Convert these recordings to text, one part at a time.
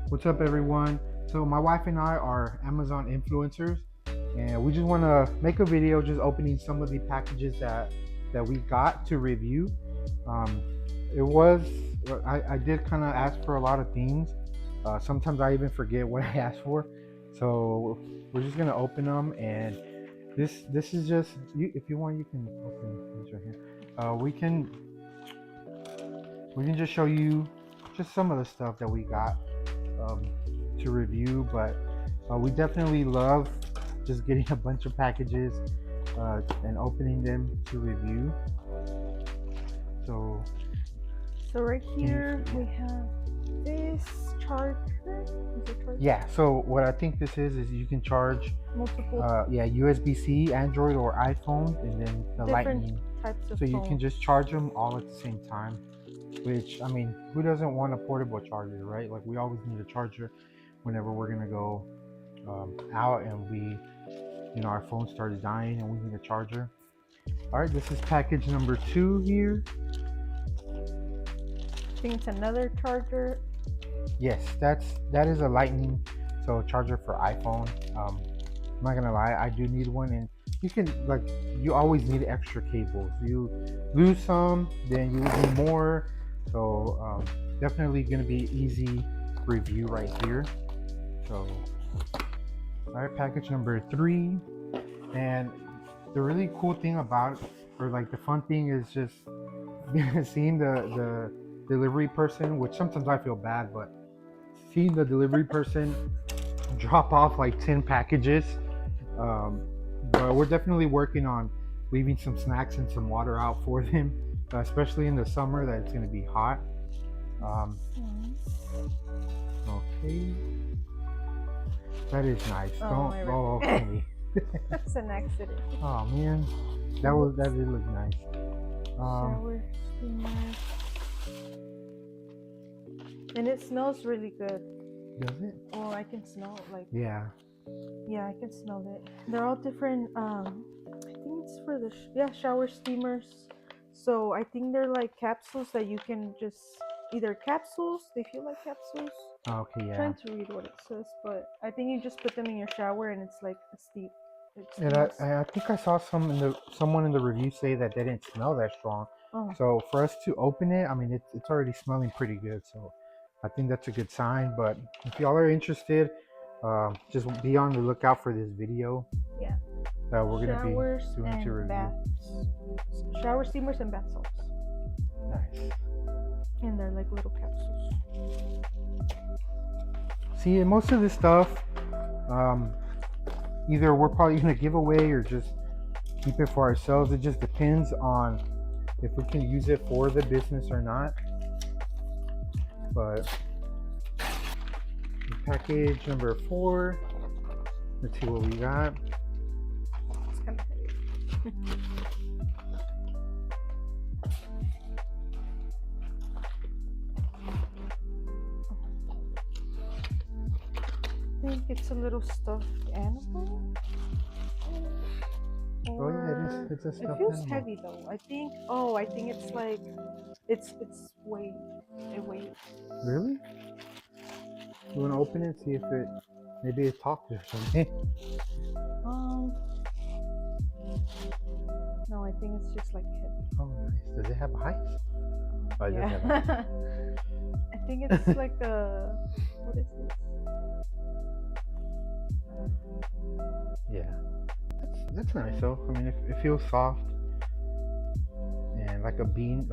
What's up, everyone? So, my wife and I are Amazon influencers, and we just want to make a video just opening some of the packages that we got to review. Um, it was I did kind of ask for a lot of things. Sometimes I even forget what I asked for, so we're just gonna open them. And this is just you. If you want, you can open these right here. We can just show you just some of the stuff that we got um, to review, but we definitely love just getting a bunch of packages and opening them to review. So, So right can you, here we have this charger. Is it charger? yeah. So what I think this is you can charge, Multiple USB-C, Android or iPhone, and then the different Lightning. types of So you can phones. just charge them all at the same time. Which I mean, who doesn't want a portable charger, right? Like we always need a charger whenever we're gonna go out and our phone starts dying and we need a charger. All right, this is package number 2 here. I think it's another charger. Yes, that is a Lightning, so charger for iPhone. I'm not gonna lie, I do need one, and you always need extra cables. You lose some, then you will need more. So definitely gonna be easy review right here. So all right, package number 3, and the really cool thing about, or like the fun thing, is just seeing the delivery person, which sometimes I feel bad, but seeing the delivery person drop off like 10 packages. Um, but we're definitely working on leaving some snacks and some water out for them, especially in the summer that it's going to be hot. Um, okay, that is nice. Oh, Don't. Oh, okay. that's an accident. Oh man, that did look nice. Shower steamer. And it smells really good. Does it? Oh, I can smell like Yeah. I can smell it. They're all different. I think it's for the shower steamers. So I think they're like capsules that you can just either capsules. They feel like capsules. Okay. I'm Yeah. trying to read what it says, but I think you just put them in your shower and it's like a steam. And I think I saw someone in the review say that they didn't smell that strong. Oh. So for us to open it, I mean, it's already smelling pretty good. So I think that's a good sign. But if y'all are interested, just be on the lookout for this video. Yeah. That we're gonna be doing and to review. baths. Shower steamers and bath salts. Nice. And they're like little capsules. See, most of this stuff, either we're probably gonna give away or just keep it for ourselves. It just depends on if we can use it for the business or not. But package number 4, let's see what we got. It's kind of heavy. I think it's a little stuffed animal. Oh yeah, it is. It's a stuffed It feels animal. heavy though. I think it's like it's weight. It weighs. Really? You wanna open it, see if maybe it talks or something? No, I think it's just like heavy. Oh nice. Does it have ice? Oh, it does have Yeah. ice. I think it's like a what is this? Yeah. That's nice though. I mean, it feels soft and like a bean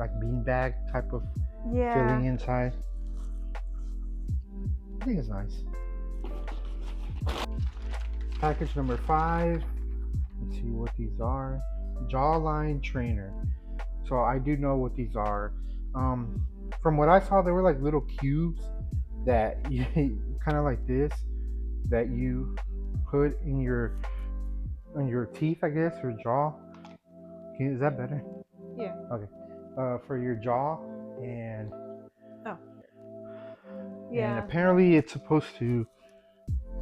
bag type of filling inside. I think it's nice. Package number 5. Let's see what these are. Jawline trainer. So I do know what these are. From what I saw, they were like little cubes that you kind of like this that you put in your teeth, I guess, or jaw. Is that better? Yeah. Okay. For your jaw and yeah. And apparently it's supposed to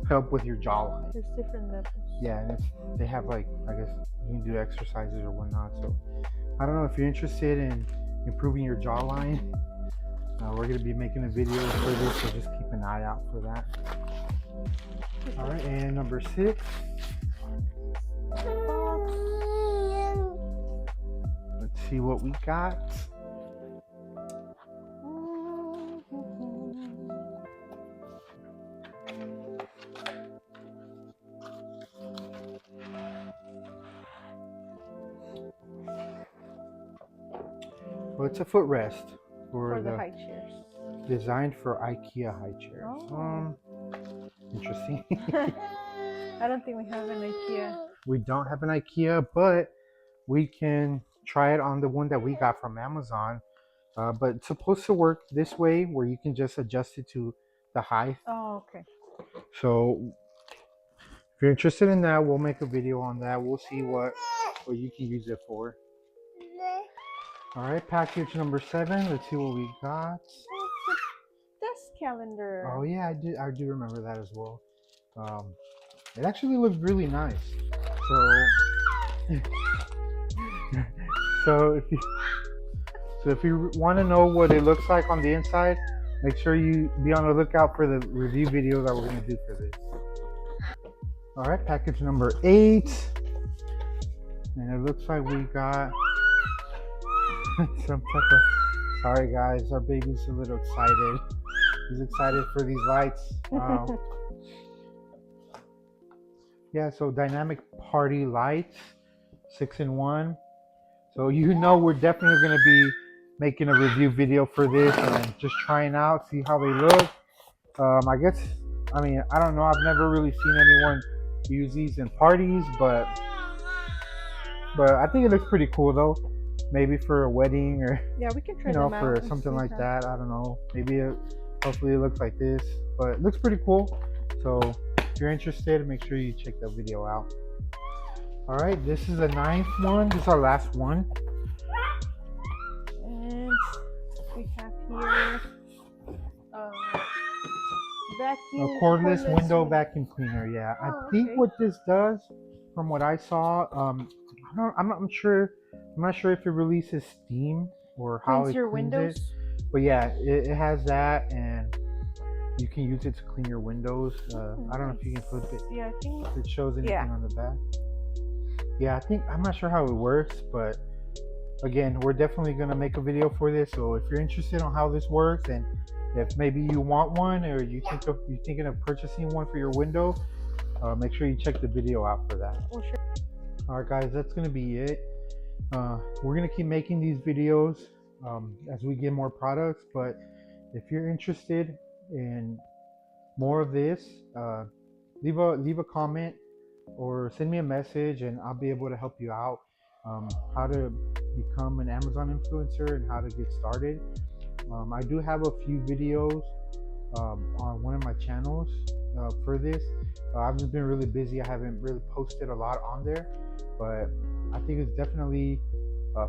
help with your jawline. There's different levels. Yeah, and they have like, I guess you can do exercises or whatnot. So I don't know if you're interested in improving your jawline. We're going to be making a video for this, so just keep an eye out for that. All right, and number 6. Let's see what we got. Well, it's a footrest For the high chairs. designed for IKEA high chairs. Oh. Interesting. I don't think we have an IKEA. We don't have an IKEA, but we can try it on the one that we got from Amazon. But it's supposed to work this way, where you can just adjust it to the height. Oh, okay. So if you're interested in that, we'll make a video on that. We'll see what you can use it for. All right, package number 7. Let's see what we got. Desk calendar. Oh yeah, I do remember that as well. It actually looked really nice. So so if you want to know what it looks like on the inside, make sure you be on the lookout for the review video that we're going to do for this. All right, package number 8. And it looks like we got some type of... Sorry guys, our baby's a little excited. He's excited for these lights. Wow. Yeah, so dynamic party lights, 6-in-1. So we're definitely going to be making a review video for this and just trying out, see how they look. I don't know. I've never really seen anyone use these in parties, but I think it looks pretty cool though. Maybe for a wedding, or yeah, we can try them out for something like that. I don't know. Hopefully it looks like this, but it looks pretty cool. So if you're interested, make sure you check that video out. All right, this is the 9th one. This is our last one. And we have here vacuum. A cordless window vacuum cleaner. Yeah, I think what this does, from what I saw, I'm not sure. I'm not sure if it releases steam or how it your cleans windows. it. But yeah, it has that, and you can use it to clean your windows. I don't know if you can flip it. Yeah, I think if it shows anything on the back. Yeah, I'm not sure how it works, but again, we're definitely gonna make a video for this. So if you're interested on how this works, and if maybe you want one, or you're thinking of purchasing one for your window, make sure you check the video out for that. Well, sure. All right, guys, that's gonna be it. We're gonna keep making these videos as we get more products. But if you're interested in more of this, leave a comment or send me a message, and I'll be able to help you out. How to become an Amazon influencer and how to get started. I do have a few videos on one of my channels for this. I've just been really busy. I haven't really posted a lot on there, but I think it's definitely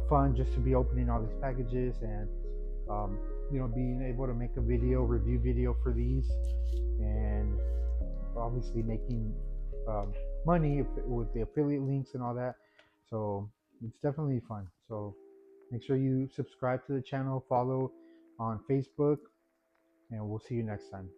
fun just to be opening all these packages and being able to make a review video for these, and obviously making money with the affiliate links and all that. So it's definitely fun. So make sure you subscribe to the channel, follow on Facebook, and we'll see you next time.